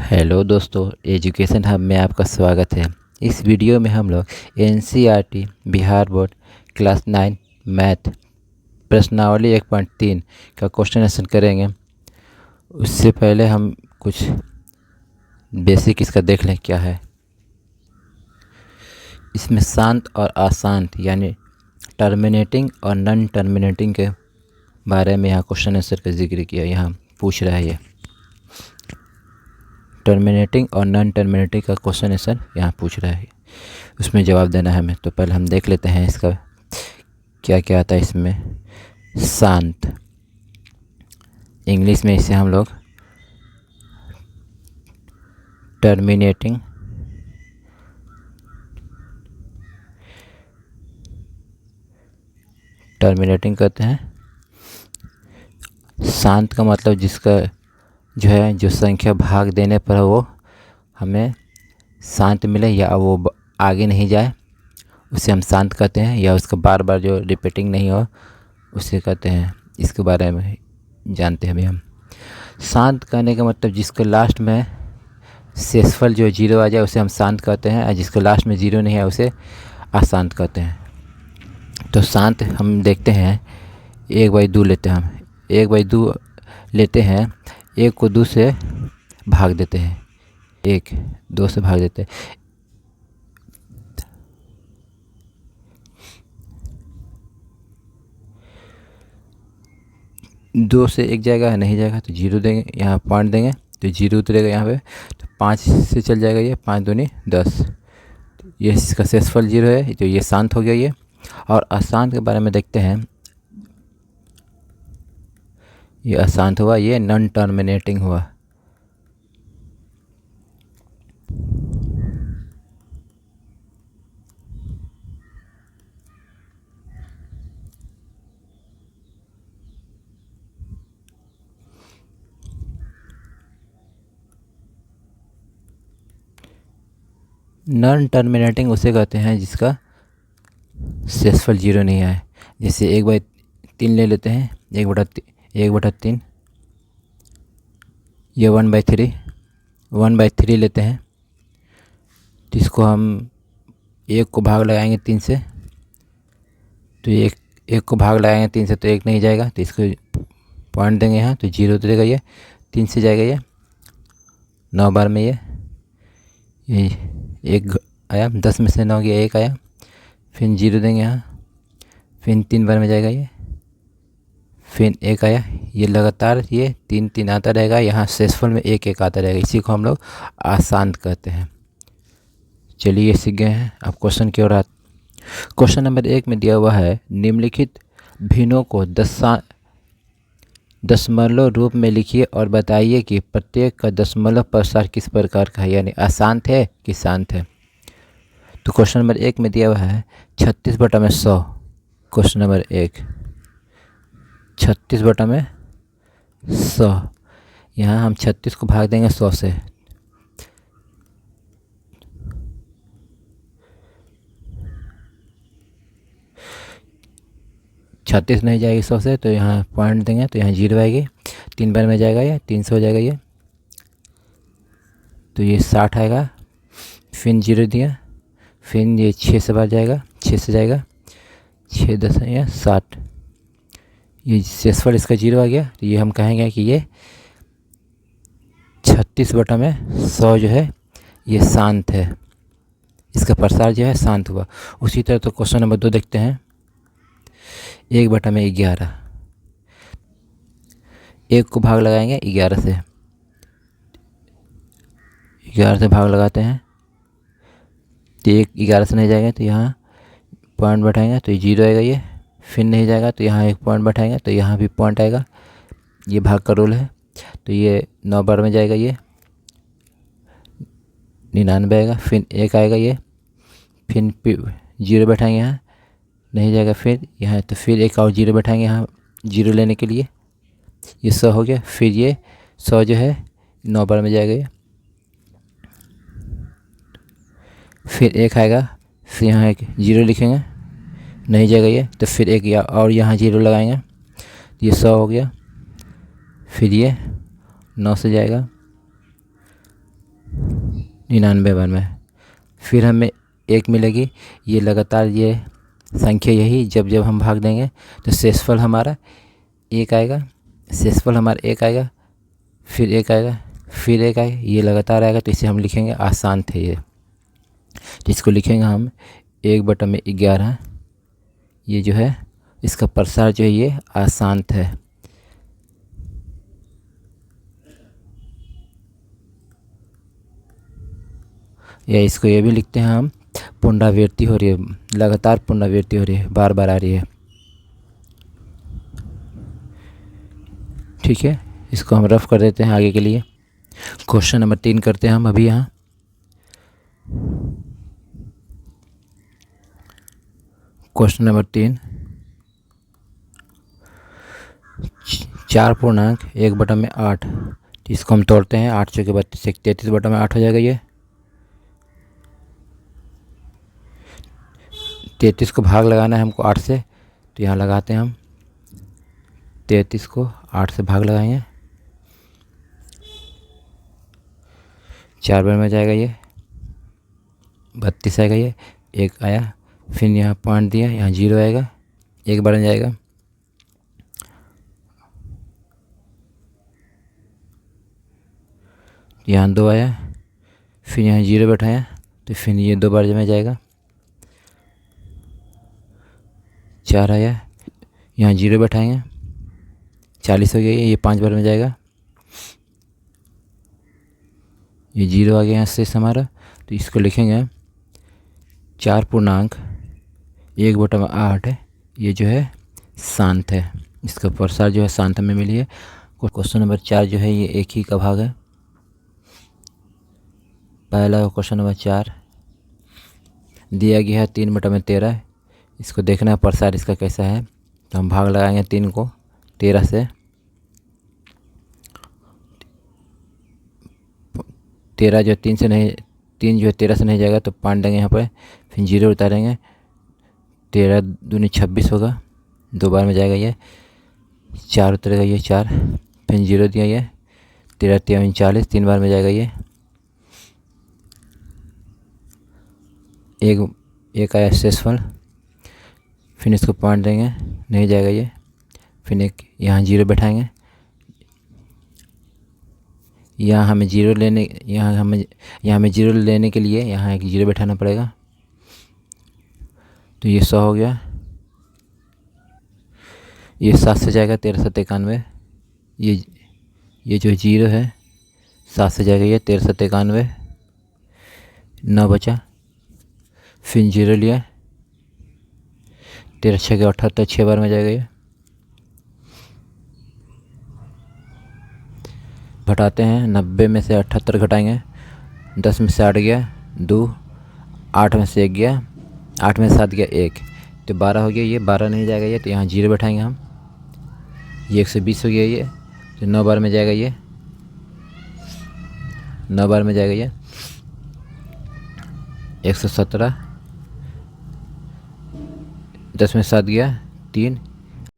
Hello दोस्तों, education hub में आपका स्वागत है। इस वीडियो में हम लोग NCERT Bihar board class 9 math प्रश्नावली 1.3 का क्वेश्चन आंसर करेंगे। उससे पहले हम कुछ बेसिक इसका देख लें क्या है। इसमें शांत और अशांत यानी टर्मिनेटिंग और नॉन टर्मिनेटिंग के बारे में यहाँ क्वेश्चन आंसर का जिक्र किया। यहाँ पूछ रहा है ये टर्मिनेटिंग और नॉन टर्मिनेटिंग का क्वेश्चन आंसर यहाँ पूछ रहा है, उसमें जवाब देना है हमें। तो पहले हम देख लेते हैं इसका क्या क्या आता है इसमें। शांत, इंग्लिश में इसे हम लोग टर्मिनेटिंग कहते हैं। शांत का मतलब जिसका जो संख्या भाग देने पर वो हमें शांत मिले या वो आगे नहीं जाए, उसे हम शांत कहते हैं। या उसका बार बार जो रिपीटिंग नहीं हो उसे कहते हैं। इसके बारे में जानते हैं अभी हम। शांत कहने का मतलब जिसके लास्ट में शेषफल जो 0 आ जाए उसे हम शांत कहते हैं, और जिसके लास्ट में 0 नहीं है उसे अशांत कहते हैं। तो शांत हम देखते हैं 1/2 लेते हैं। हम 1/2 लेते हैं, 1 को 2 से भाग देते हैं, 1 2 से भाग देते हैं। 2 से 1 जाएगा, नहीं जाएगा तो 0 देंगे, यहाँ पॉइंट देंगे तो 0 उतरेगा यहाँ पे। तो 5 से चल जाएगा ये, 5 दूनी 10। ये इसका शेषफल 0 है, तो ये शांत हो गया ये। और अशांत के बारे में देखते हैं। ये अशांत हुआ, ये नॉन टर्मिनेटिंग हुआ। नॉन टर्मिनेटिंग उसे कहते हैं जिसका शेषफल 0 नहीं आए। जैसे 1/3 ले लेते हैं, 1/3, ये 1/3 लेते हैं। तो इसको हम 1 को भाग लगाएंगे 3 से, तो 1 को भाग लगाएंगे 3 से तो 1 नहीं जाएगा, तो इसको पॉइंट देंगे यहाँ, तो 0 उतरेगा ये। 3 से जाएगा ये, 9 बार में ये 1 आया, 10 में से 9 गया, 1 आया। फिर 0 देंगे यहाँ, फिर 3 बार में जाएगा ये, फिर 1 आया। ये लगातार ये 3 आता रहेगा। यहाँ शेषफल में 1 आता रहेगा। इसी को हम लोग अशांत कहते हैं। चलिए ये सीख गए हैं। अब क्वेश्चन की ओर आते। क्वेश्चन नंबर 1 में दिया हुआ है, निम्नलिखित भिन्नों को दशमलव रूप में लिखिए और बताइए कि प्रत्येक का दशमलव प्रसार किस प्रकार का है, यानी अशांत है कि शांत है। तो क्वेश्चन नंबर 1 में दिया हुआ है 36/100। Question number 1 36/100। यहाँ हम 36 को भाग देंगे 100 से, छत्तीस नहीं जाएगी 100 से, तो यहाँ पॉइंट देंगे तो यहाँ 0 आएगी। 3 बार में जाएगा ये, 300 हो जाएगा ये, तो ये 60 आएगा। फिर 0 दिया, फिर ये 6 से बाहर जाएगा, 6 से जाएगा, 6 10 या 60। ये शेषफल इसका 0 आ गया। तो ये हम कहेंगे कि ये 36/100 जो है ये शांत है। इसका प्रसार जो है शांत हुआ। उसी तरह तो क्वेश्चन नंबर 2 देखते हैं। 1/11, 1 को भाग लगाएंगे 11 से, 11 से भाग लगाते हैं तो 1 11 से नहीं जाएगा, तो यहाँ पॉइंट बैठाएंगे तो 0 आएगा ये। फिर नहीं जाएगा तो यहाँ 1 पॉइंट बैठाएंगे तो यहाँ भी पॉइंट आएगा। ये भाग का रूल है। तो ये 9 बार में जाएगा ये, 99 आएगा। फिर 1 आएगा ये, फिर 0 बैठाएंगे यहाँ, नहीं जाएगा। फिर यहाँ तो फिर 1 और 0 बैठाएंगे यहाँ 0 लेने के लिए, ये 100 हो गया। फिर ये 100 जो है 9 बार में जाएगा ये, फिर 1 आएगा, फिर यहाँ 1 0 लिखेंगे, नहीं जाएगा ये, तो फिर 1 और यहाँ 0 लगाएंगे, ये 100 हो गया। फिर ये 9 से जाएगा, 99 बार में। फिर हमें 1 मिलेगी। ये लगातार ये संख्या यही जब जब हम भाग देंगे तो शेषफल हमारा 1 आएगा, शेषफल हमारा 1 आएगा, फिर 1 आएगा, फिर 1 आएगा, ये लगातार आएगा। तो इसे हम लिखेंगे अशांत है ये। तो इसको लिखेंगे हम 1/11। ये जो है इसका प्रसार जो है ये अशांत है। या इसको ये भी लिखते हैं हम पुनरावृत्ति हो रही है, लगातार पुनरावृत्ति हो रही है, बार बार आ रही है। ठीक है, इसको हम रफ कर देते हैं आगे के लिए। क्वेश्चन नंबर 3 करते हैं हम अभी यहाँ। Question number 3, 4.1/8। इसको हम तोड़ते हैं। 8 चौके 32, 33/8 हो जाएगा ये। 33 को भाग लगाना है हमको 8 से, तो यहाँ लगाते हैं हम 33 को 8 से भाग लगाएंगे। 4 बार में जाएगा ये, 32 आएगा ये, 1 आया, फिर यहाँ पॉइंट दिया, यहाँ 0 आएगा, 1 बार में जाएगा, यहाँ 2 आया, फिर यहाँ 0 बैठाया, तो फिर ये 2 बार में जाएगा, 4 आया, यहाँ 0 बैठाएंगे, 40 हो गया ये 5 बार में जाएगा, ये 0 आ गया यहाँ शेष हमारा। तो इसको लिखेंगे 4.1/8 है, ये जो है शांत है। इसका प्रसार जो है शांत में मिली है। क्वेश्चन नंबर 4 जो है ये एक ही का भाग है। पहला क्वेश्चन नंबर 4 दिया गया है 3/13। इसको देखना है प्रसार इसका कैसा है। तो हम भाग लगाएंगे 3 को 13 से। 13 जो 3 से नहीं, 3 जो है 13 से नहीं जाएगा, तो 5 देंगे यहाँ पर, फिर 0 उतारेंगे, 13 दूनी 26 होगा, 2 बार में जाएगा ये, 4 उतरेगा ये 4, फिर 0 दिया ये, 13 3 40, 3 बार में जाएगा ये, एक आया शेषफल, फिर इसको पॉइंट देंगे, नहीं जाएगा ये, फिर एक यहाँ 0 बैठाएंगे, यहाँ हमें 0 लेने के लिए यहाँ एक 0 बैठाना पड़ेगा। तो ये 100 हो गया, ये 7 से जाएगा, 13 7 91, ये जो 0 है 7 से जाएगा ये, 13 7 91, 9 बचा, फिर 0 लिया, 13 6 78, 6 बार में जाएगा ये, घटाते हैं, 90 में से 78 घटाएंगे, 10 में से 8 गया 2, 8 में से 1 गया, 8 में से 7 गया 1, तो 12 हो गया ये, 12 नहीं जाएगा ये, तो यहाँ 0 बैठाएंगे हम, ये 120 हो गया ये, तो 9 बार में जाएगा ये, 9 बार में जाएगा ये, 117, 10 में 7 गया 3।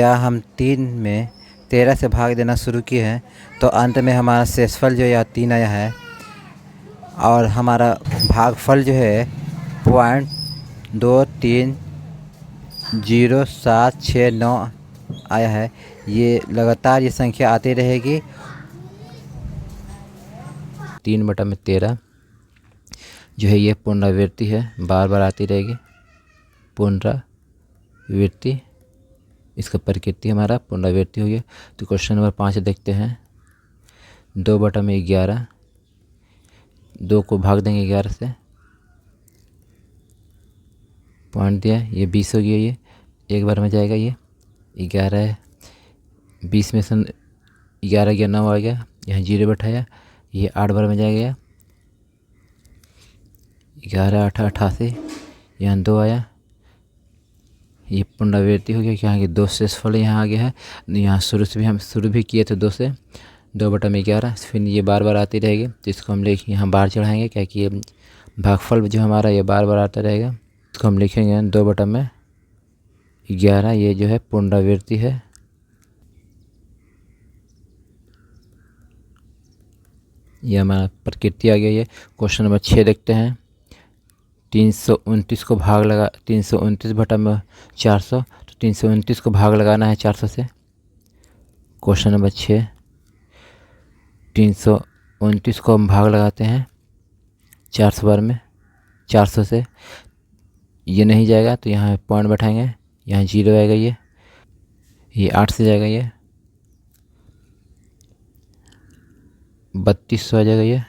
या हम 3 में 13 से भाग देना शुरू किए हैं, तो अंत में हमारा शेषफल जो है 3 आया है, और हमारा भागफल जो है 0.230769 आया है। ये लगातार ये संख्या आती रहेगी। 3/13 जो है ये पुनरावृत्ति है, बार बार आती रहेगी, पुनरावृत्ति, इसका प्रकृति हमारा पुनरावृत्ति हो गया। तो क्वेश्चन नंबर 5 देखते हैं। 2/11, 2 को भाग देंगे 11 से, पॉइंट दिया, ये 20 हो गया ये, 1 बार में जाएगा ये, 11 है, 20 में से 11 गया 9 आ गया, यहाँ 0 बैठाया, ये 8 बार में जाएगा, 11 8 88, यहाँ 2 आया, ये पुनरावृत्ति हो गया कि यहाँ के 2 शेषफल यहाँ आ गया है। यहाँ हम शुरू भी किए थे 2 से, 2/11, फिर ये बार बार आती रहेगी। तो इसको हम लिख यहाँ बार चढ़ाएंगे, क्या कि ये भागफल जो हमारा ये बार बार आता रहेगा। इसको हम लिखेंगे 2/11, ये जो है पुनरावृत्ति है। ये हमारा प्रकृति आ गया। ये क्वेश्चन नंबर 6 देखते हैं। 329 को भाग लगा 329 बटा में 400, तो 329 को भाग लगाना है 400 से। क्वेश्चन नंबर 6, 329 को हम भाग लगाते हैं 400 बार में 400 से। ये नहीं जाएगा तो यहाँ पॉइंट बैठाएंगे, यहाँ 0 आएगा। ये 8 से जाएगा, ये 3200 आ जाएगा। ये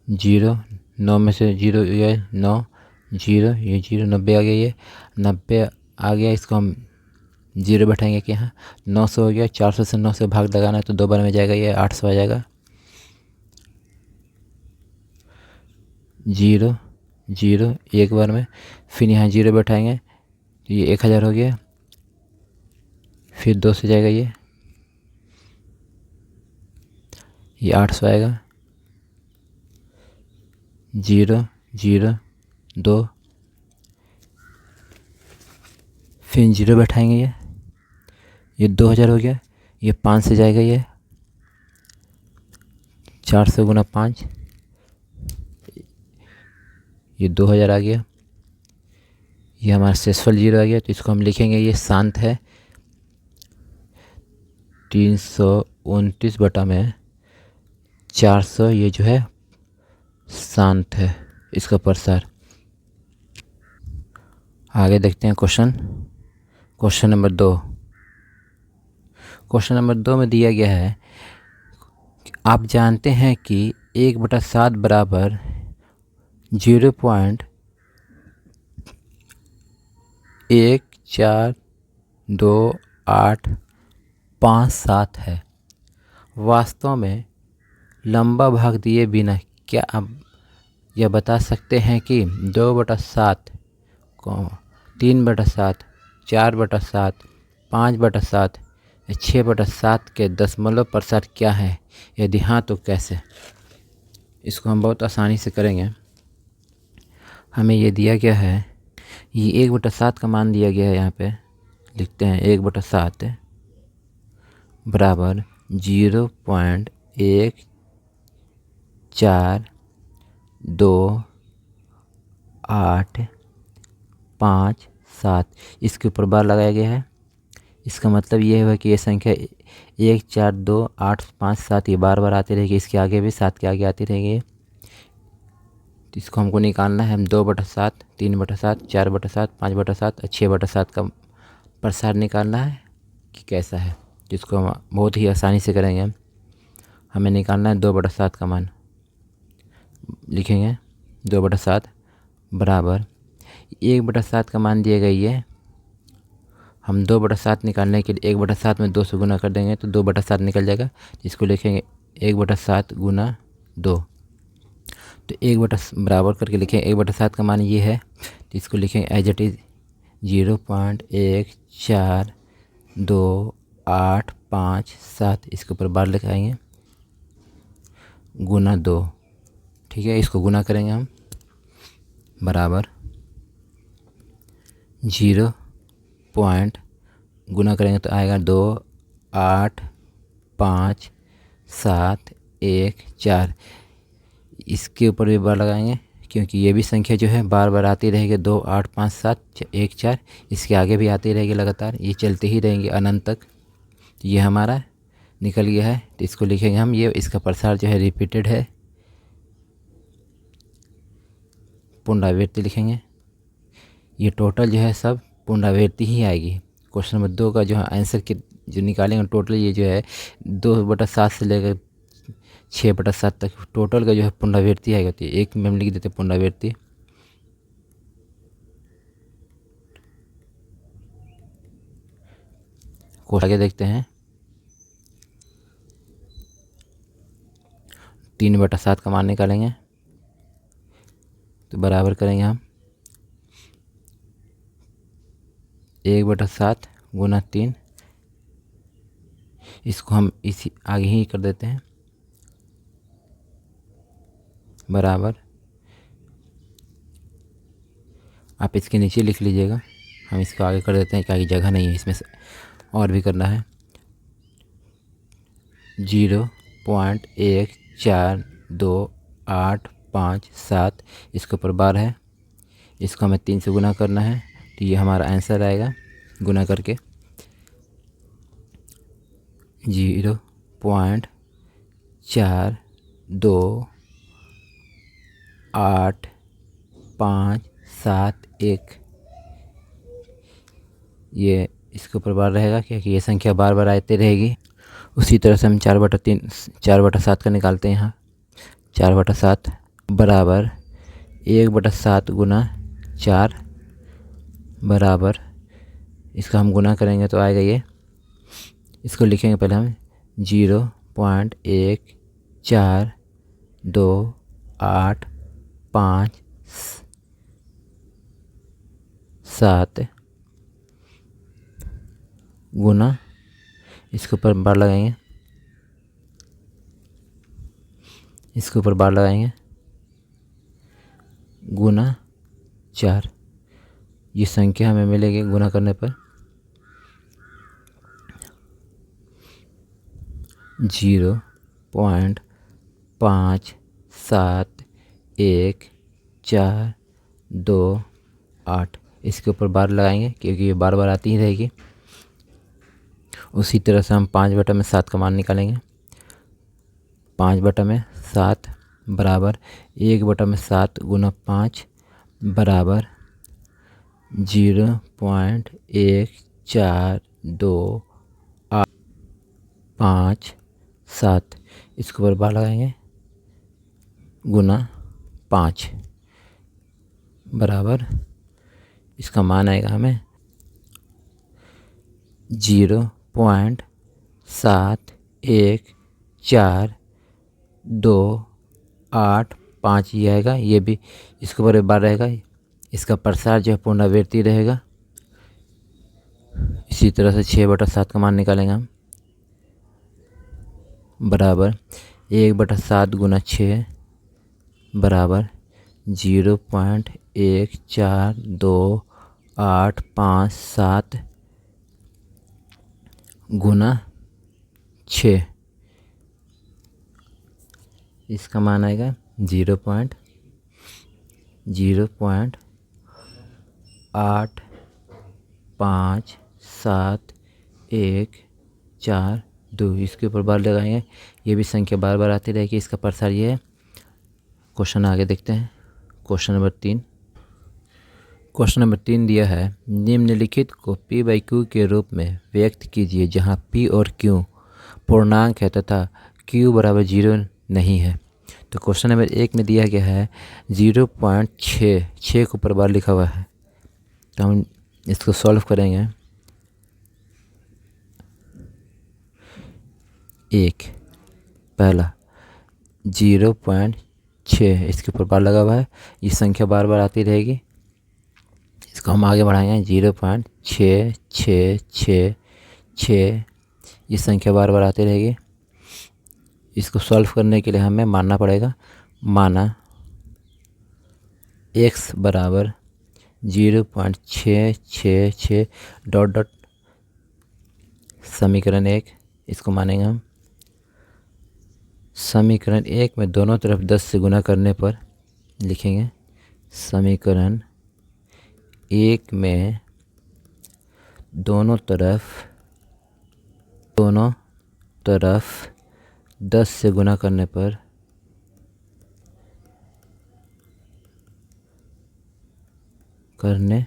0 9 में से 0 ये 9 0 ये 0 90 आ गया। ये 90 आ गया, इसको हम 0 बैठाएंगे कि यहाँ 900 हो गया। 400 से 9 से भाग लगाना है तो 2 बार में जाएगा, ये 800 आ जाएगा। 0 0 एक बार में, फिर यहाँ 0 बैठाएंगे तो ये 1000 हो गया। फिर 2 से जाएगा, ये 800 आएगा। 0 0 2, फिर 0 बैठाएंगे, ये 2000 हो गया। ये 5 से जाएगा, ये 400 गुना 5, ये 2000 आ गया। ये हमारा शेषफल 0 आ गया, तो इसको हम लिखेंगे ये शांत है। 329 बटा में 400 ये जो है शांत है, इसका प्रसार। आगे देखते हैं क्वेश्चन नंबर 2। क्वेश्चन नंबर 2 में दिया गया है, आप जानते हैं कि 1/7 बराबर 0.142857 है। वास्तव में लंबा भाग दिए बिना क्या आप यह बता सकते हैं कि 2/7 को 3/7 4/7 5/7 या 6/7 के दशमलव प्रसार क्या है? यदि हाँ तो कैसे? इसको हम बहुत आसानी से करेंगे। हमें ये दिया गया है, ये 1/7 का मान दिया गया है। यहाँ पे लिखते हैं 1/7 बराबर 0.142857। इसके ऊपर बार लगाया गया है। इसका मतलब ये है कि ये संख्या 1 4 2 8 5 7 ये बार बार आती रहेगी। इसके आगे भी 7 के आगे आती रहेगी। तो इसको हमको निकालना है। हम 2/7 3/7 4/7 5/7 और 6/7 का प्रसार निकालना है कि कैसा है, जिसको हम बहुत ही आसानी से करेंगे। हमें निकालना है 2/7 का मान। लिखेंगे 2/7 बराबर 1/7 का मान दिया गया। ये हम 2/7 निकालने के लिए 1/7 में 2 से गुना कर देंगे तो 2/7 निकल जाएगा। इसको लिखेंगे 1/7 गुना 2। तो 1 बराबर करके लिखें 1/7 का मान ये है, तो इसको लिखेंगे एज इट इज़ 0.142857। इसके ऊपर बार लिखाएंगे गुना 2। ठीक है, इसको गुना करेंगे हम बराबर 0 पॉइंट गुना करेंगे तो आएगा 2 8 5 7 1 4। इसके ऊपर भी बार लगाएंगे क्योंकि ये भी संख्या जो है बार बार आती रहेगी। 2 8 5 7 1 4 इसके आगे भी आती रहेगी लगातार, ये चलते ही रहेंगे अनंत तक। तो ये हमारा निकल गया है। तो इसको लिखेंगे हम, ये इसका प्रसार जो है रिपीटेड है, पुनरावृत्ति लिखेंगे। ये टोटल जो है सब पुनरावृत्ति ही आएगी। क्वेश्चन नंबर 2 का जो है आंसर के जो निकालेंगे टोटल ये जो है 2/7 से लेकर 6/7 तक टोटल का जो है पुनरावृत्ति आएगा। तो एक में हम लिख देते पुनरावृत्ति। आगे देखते हैं 3/7 का मान निकालेंगे तो बराबर करेंगे हम 1/7 गुना 3। इसको हम इसी आगे ही कर देते हैं बराबर, आप इसके नीचे लिख लीजिएगा। हम इसको आगे कर देते हैं, क्या की जगह नहीं है इसमें से और भी करना है। 0 0.142857 इसके ऊपर बार है, इसको हमें 3 से गुना करना है, तो ये हमारा आंसर आएगा गुना करके 0.428571। ये इसके ऊपर बार रहेगा क्योंकि ये संख्या बार बार आती रहेगी। उसी तरह से हम 4/7 का निकालते हैं। यहाँ 4/7 बराबर 1/7 गुना 4 बराबर, इसका हम गुना करेंगे तो आएगा ये, इसको लिखेंगे पहले हम 0.142857 गुना, इसके ऊपर बार लगाएंगे, इसके ऊपर बार लगाएंगे गुना 4। ये संख्या हमें मिलेगी गुना करने पर 0.571428। इसके ऊपर बार लगाएंगे क्योंकि ये बार बार आती ही रहेगी। उसी तरह से हम 5/7 का मान निकालेंगे। 5/7 बराबर 1/7 गुना 5 बराबर 0.142857। इसके ऊपर बार लगाएंगे गुना 5 बराबर, इसका मान आएगा हमें 0.714285। ये आएगा, ये भी इसके ऊपर बार रहेगा, इसका प्रसार जो है पुनरावृत्ति रहेगा। इसी तरह से 6/7 का मान निकालेंगे हम बराबर 1/7 गुना 6 बराबर 0.142857 गुना 6। इसका मान आएगा 0.085742। इसके ऊपर बार लगाएंगे, ये भी संख्या बार बार आती रहेगी, इसका प्रसार ये है। क्वेश्चन आगे देखते हैं। क्वेश्चन नंबर 3 दिया है, निम्नलिखित को P/Q के रूप में व्यक्त कीजिए जहां P और Q पूर्णांक है तथा Q बराबर 0 नहीं है। तो क्वेश्चन नंबर 1 में दिया गया है 0.6 के ऊपर बार लिखा हुआ है, तो हम इसको सॉल्व करेंगे। पहला 0.6 इसके ऊपर बार लगा हुआ है, ये संख्या बार बार आती रहेगी, इसको हम आगे बढ़ाएंगे 0.6666। ये संख्या बार बार आती रहेगी। इसको सॉल्व करने के लिए हमें मानना पड़ेगा, माना x बराबर 0.666 डॉट डॉट समीकरण 1, इसको मानेंगे हम। समीकरण 1 में दोनों तरफ 10 से गुना करने पर लिखेंगे समीकरण 1 में दोनों तरफ 10 से गुना करने पर करने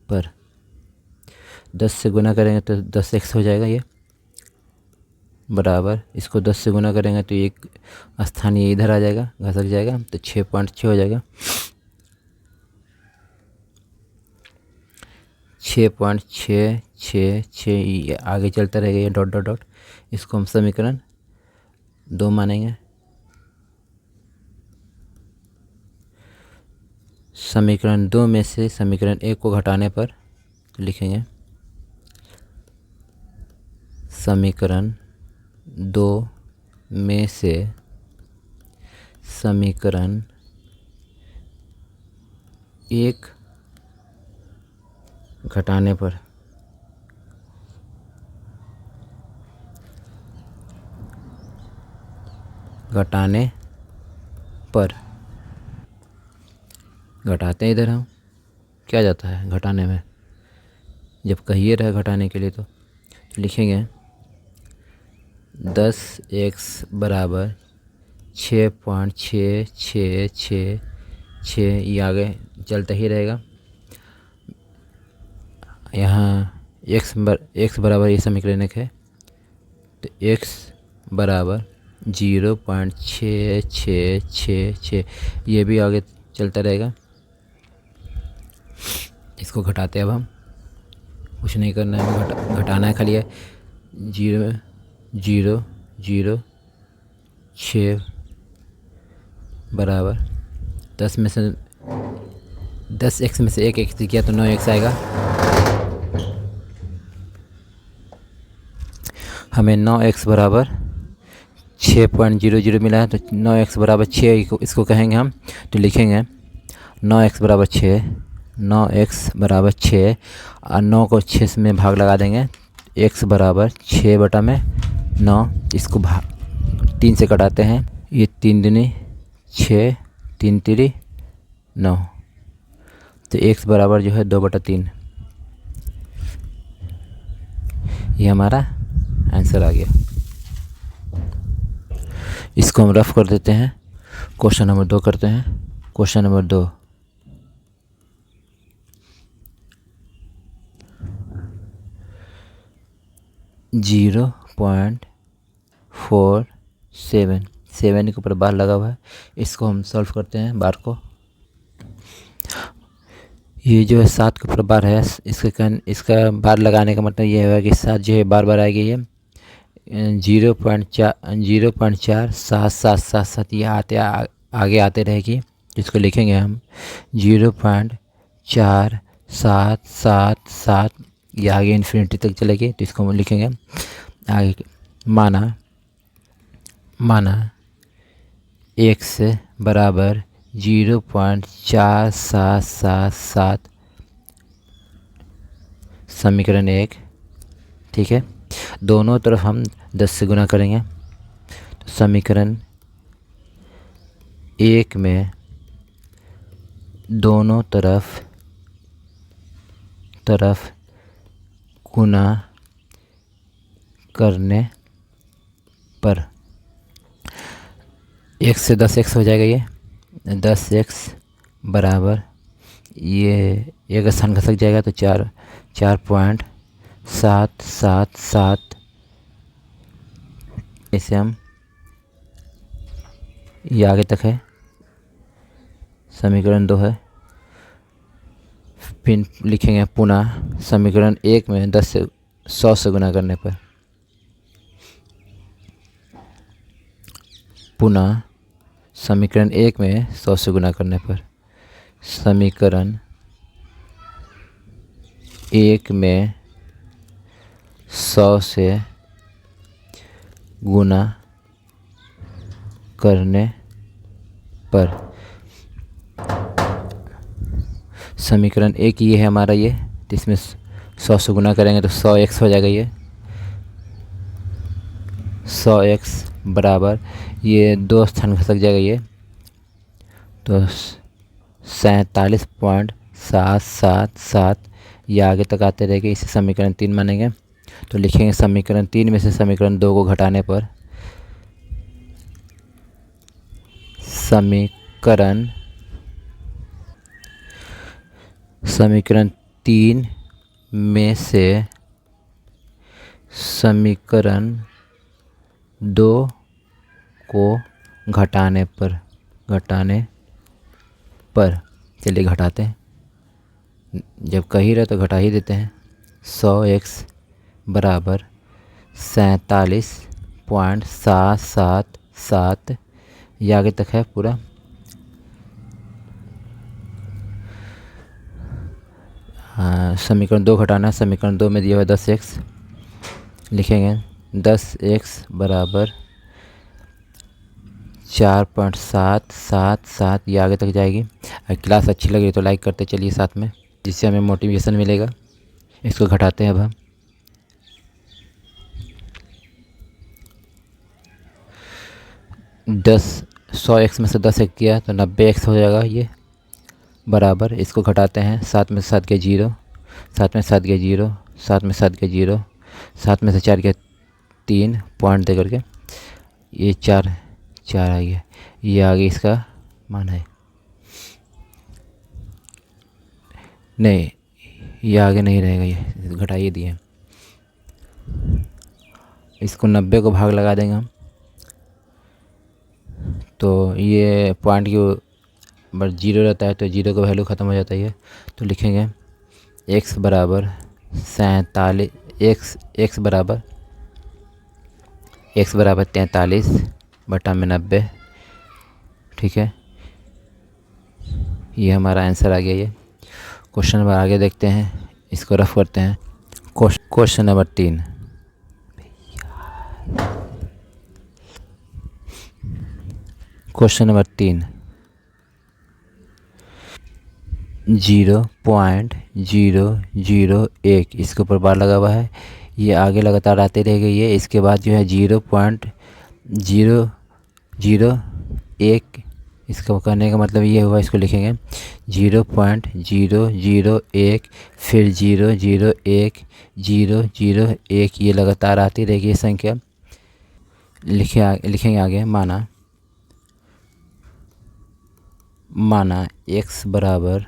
पर 10 से गुना करेंगे तो 10x हो जाएगा ये, बराबर इसको 10 से गुना करेंगे तो एक स्थान ये इधर आ जाएगा, घसक जाएगा, तो 6.6 हो जाएगा। 6.666 आगे चलता रहेगा ये डॉट डॉट डॉट। इसको हम समीकरण 2 मानेंगे। समीकरण 2 में से समीकरण 1 को घटाने पर लिखेंगे समीकरण 2 में से समीकरण 1 घटाने पर घटाने पर, घटाते हैं इधर हम, क्या जाता है घटाने में, जब कहिए रहे घटाने के लिए तो लिखेंगे 10x बराबर 6.6666, ये आगे चलता ही रहेगा। यहाँ x बराबर ये समीकरण एक है, तो x बराबर 0.6666, ये भी आगे चलता रहेगा। इसको घटाते हैं अब हम, कुछ नहीं करना है, घटाना है खाली है। 0.006 बराबर 10x में से एक x किया तो 9x आएगा। हमें 9x बराबर 6.00 मिला है, तो 9x बराबर 6 इसको कहेंगे हम, तो लिखेंगे 9x बराबर 6, 9x बराबर 6 और 9 को 6 में भाग लगा देंगे, x बराबर 6/9। इसको भाग 3 से कटाते हैं, ये 3 दूनी 6, 3 तिरी 9, तो x बराबर जो है 2/3। ये हमारा आंसर आ गया। इसको हम रफ कर देते हैं, क्वेश्चन नंबर 2 करते हैं। क्वेश्चन नंबर 2, जीरो पॉइंट 7 के ऊपर बार लगा हुआ है, इसको हम सॉल्व करते हैं बार को। ये जो है 7 के ऊपर बार है, इसका बार लगाने का मतलब ये है कि 7 जो है बार बार आएगी, ये 0.4777 ये आगे आते रहेगी। इसको लिखेंगे हम 0.4777, ये आगे इन्फिनिटी तक चलेगी, तो इसको हम लिखेंगे आगे, माना x बराबर 0.4777, समीकरण 1, ठीक है। दोनों तरफ हम 10 से गुना करेंगे, तो समीकरण 1 में दोनों तरफ गुना करने पर x से 10x हो जाएगा, ये 10x बराबर, ये एक स्थान खसक जाएगा तो 4.777, इसे हम ये आगे तक है, समीकरण 2 है। फिर लिखेंगे पुनः समीकरण 1 में 100 से गुना करने पर, पुनः समीकरण 1 में 100 से गुना करने पर, समीकरण 1 में 100 से गुना करने पर, समीकरण 1 ये है हमारा, ये तो इसमें 100 से गुना करेंगे तो 100x हो जाएगा, ये 100x बराबर, ये 2 स्थान खसक जाएगा, ये तो 47.777, ये आगे तक आते रहेंगे, इसे समीकरण 3 मानेंगे। तो लिखेंगे समीकरण 3 में से समीकरण 2 को घटाने पर, समीकरण 3 में से समीकरण 2 को घटाने पर, चलिए घटाते हैं, जब कही रहे तो घटा ही देते हैं। 100x बराबर 47.777, ये आगे तक है पूरा। समीकरण 2 घटाना है, समीकरण 2 में दिया हुआ 10x, लिखेंगे 10x बराबर 4.777, ये आगे तक जाएगी। अगर क्लास अच्छी लगी तो लाइक करते चलिए साथ में, जिससे हमें मोटिवेशन मिलेगा। इसको घटाते हैं अब हम, 100x में से 10 किया तो 90x हो जाएगा ये, बराबर इसको घटाते हैं 7 में से 7 गया 0, 7 में से 7 गया 0, 7 में से 7 गया 0, 7 में से 4 गया 3 पॉइंट दे करके ये 4 आ गया, ये आगे इसका मान है। नहीं, ये आगे नहीं रहेगा, ये घटाइए दिए। इसको 90 को भाग लगा देंगे हम, तो ये पॉइंट की बस 0 रहता है तो 0 का वैल्यू ख़त्म हो जाता है। तो लिखेंगे x बराबर 47, x बराबर 43 बटा में 90। ठीक है, ये हमारा आंसर आ गया। ये क्वेश्चन नंबर आगे देखते हैं, इसको रफ करते हैं। क्वेश्चन नंबर 3, क्वेश्चन नंबर 3 0.001 इसके ऊपर बार लगा हुआ है, ये आगे लगातार आते रहेगा। ये इसके बाद जो है 0.001, इसका करने का मतलब ये हुआ, इसको लिखेंगे 0.001 फिर 001 001, ये लगातार आती रहेगी ये संख्या। लिखेंगे आगे, माना x बराबर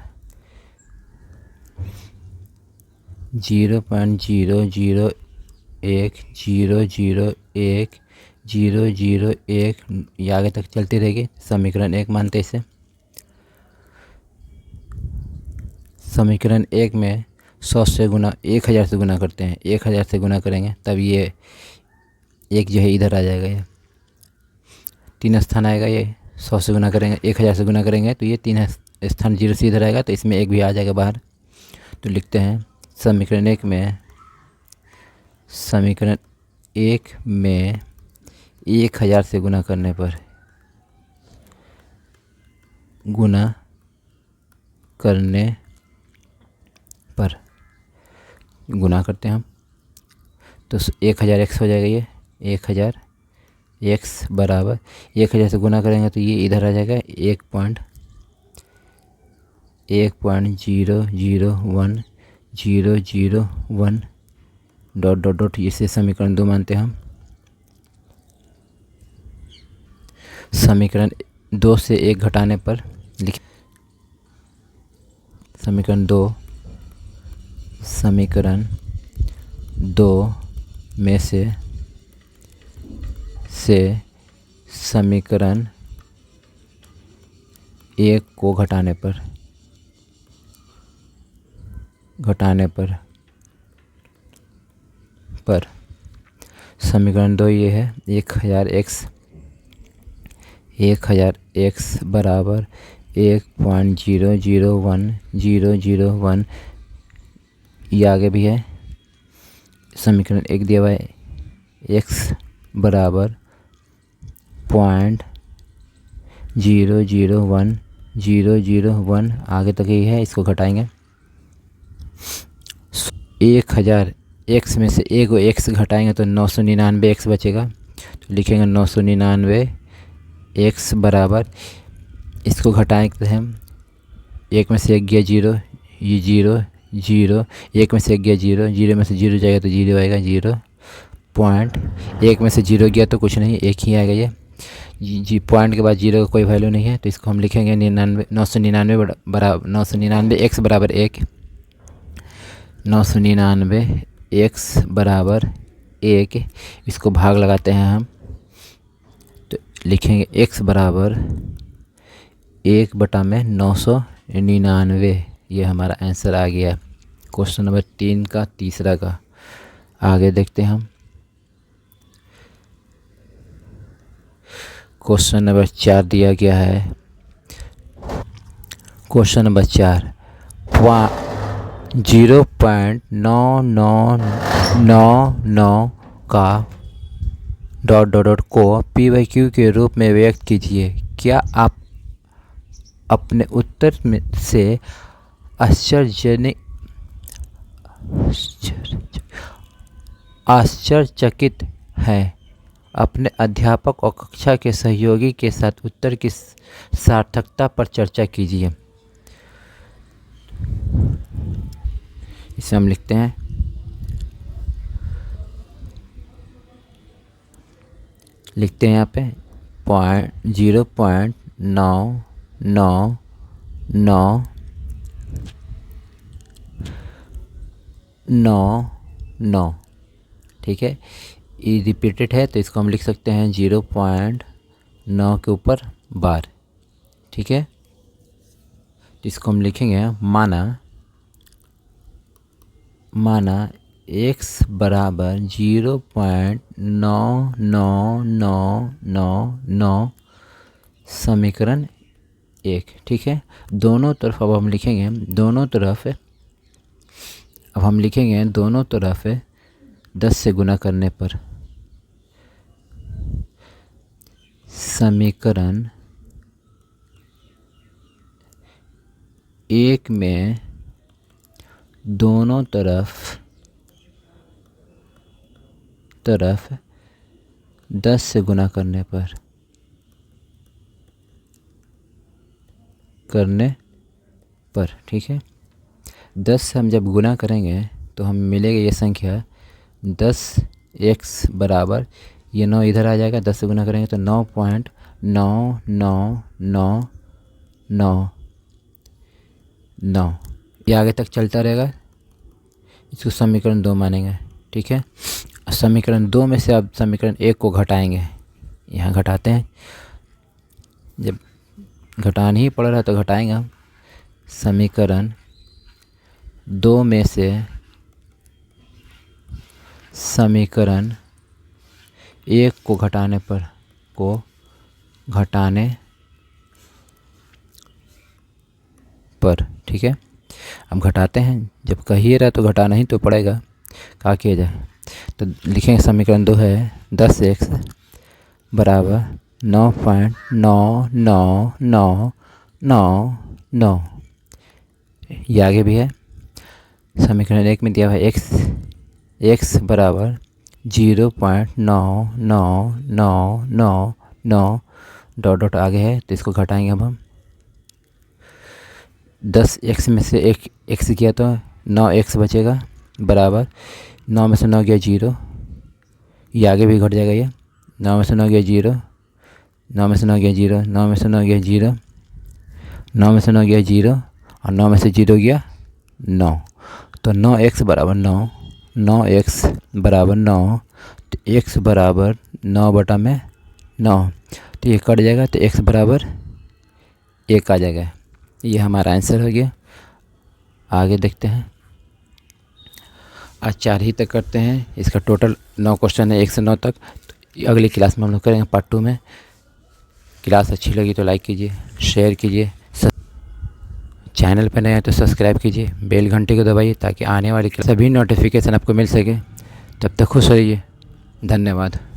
0.001 001 001, ये आगे तक चलती रहेगी। समीकरण 1 मानते इसे। समीकरण 1 में 100 से गुना 1000 से गुना करते हैं, 1000 से गुना करेंगे तब ये एक जो है इधर आ जाएगा, ये 3 स्थान आएगा। ये 100 से गुना करेंगे, 1000 से गुना करेंगे तो ये 3 स्थान 0 से इधर आएगा, तो इसमें 1 भी आ जाएगा बाहर। तो लिखते हैं समीकरण 1 में 1000 से गुना करने पर गुना करते हैं हम, तो 1000x हो जाएगा। ये 1000x बराबर 1000 से गुना करेंगे तो ये इधर आ जाएगा 1.001 डॉट डॉट डॉट, इसे समीकरण 2 मानते हैं हम। समीकरण 2 से 1 घटाने पर समीकरण 2 में से समीकरण 1 को घटाने पर समीकरण 2 ये है 1000x बराबर 1.001 ये आगे भी है। समीकरण 1 दिया हुआ है x बराबर 0.001 आगे तक ही है, इसको घटाएंगे। 1000x में से एक x घटाएंगे तो 999x बचेगा, तो लिखेंगे 999x बराबर, इसको घटाएंगे तो हम 1 में से 1 गया 0, ये 0 0, 1 में से 1 गया 0, 0 में से 0 जाएगा तो 0 आएगा, 0.1 में से 0 गया तो कुछ नहीं, 1 ही आएगा। ये जी पॉइंट के बाद 0 का कोई वैल्यू नहीं है, तो इसको हम लिखेंगे 999 बराबर 999x बराबर 1, 999x बराबर 1, इसको भाग लगाते हैं हम, तो लिखेंगे x बराबर 1 बटा में 999, ये हमारा आंसर आ गया क्वेश्चन नंबर 3 का तीसरा का। आगे देखते हैं हम क्वेश्चन नंबर 4 दिया गया है। क्वेश्चन नंबर 4 0.9999 का डॉट डॉट डॉट को p/q के रूप में व्यक्त कीजिए। क्या आप अपने उत्तर में से आश्चर्यचकित हैं? अपने अध्यापक और कक्षा के सहयोगी के साथ उत्तर की सार्थकता पर चर्चा कीजिए। इसे हम लिखते हैं यहाँ पे 0.99999, ठीक है। ये रिपीटेड है तो इसको हम लिख सकते हैं 0.9 के ऊपर बार, ठीक है। इसको हम लिखेंगे माना x बराबर 0.99999 समीकरण 1, ठीक है। दोनों तरफ अब हम लिखेंगे दोनों तरफ 10 से गुना करने पर समीकरण 1 में दोनों तरफ 10 से गुना करने पर ठीक है। 10 से हम जब गुना करेंगे तो हम मिलेगा ये संख्या 10x बराबर, ये 9 इधर आ जाएगा, 10 से गुना करेंगे तो 9.9999, ये आगे तक चलता रहेगा। इसको समीकरण 2 मानेंगे, ठीक है। समीकरण 2 में से अब समीकरण 1 को घटाएंगे, यहाँ घटाते हैं, जब घटाना ही पड़ रहा है तो घटाएंगे हम। समीकरण 2 में से समीकरण 1 को घटाने पर ठीक है। हम घटाते हैं, जब कहिए रहा तो घटाना ही तो पड़ेगा, क्या किया जाए। तो लिखेंगे समीकरण 2 है 10x बराबर 9.99999, ये आगे भी है। समीकरण 1 में दिया हुआ है x बराबर 0.99999 डॉट आगे है, तो इसको घटाएंगे अब हम। 10x में से एक x किया तो 9x बचेगा बराबर 9 में से 9 गया 0, ये आगे भी घट जाएगा। ये 9 में से 9 गया 0, 9 में से 9 गया 0, 9 में से 9 गया 0, 9 में से 9 गया 0 और 9 में से 0 गया 9, तो 9x बराबर 9, 9x बराबर 9, तो x बराबर 9/9, तो ये कट जाएगा, तो x बराबर 1 आ जाएगा। ये हमारा आंसर हो गया। आगे देखते हैं, आज 4 ही तक करते हैं। इसका टोटल 9 क्वेश्चन है, 1 से 9 तक। तो अगली क्लास में हम लोग करेंगे पार्ट 2 में। क्लास अच्छी लगी तो लाइक कीजिए, शेयर कीजिए, चैनल पर नए हैं तो सब्सक्राइब कीजिए, बेल घंटी को दबाइए ताकि आने वाली सभी नोटिफिकेशन आपको मिल सके। तब तक खुश रहिए, धन्यवाद।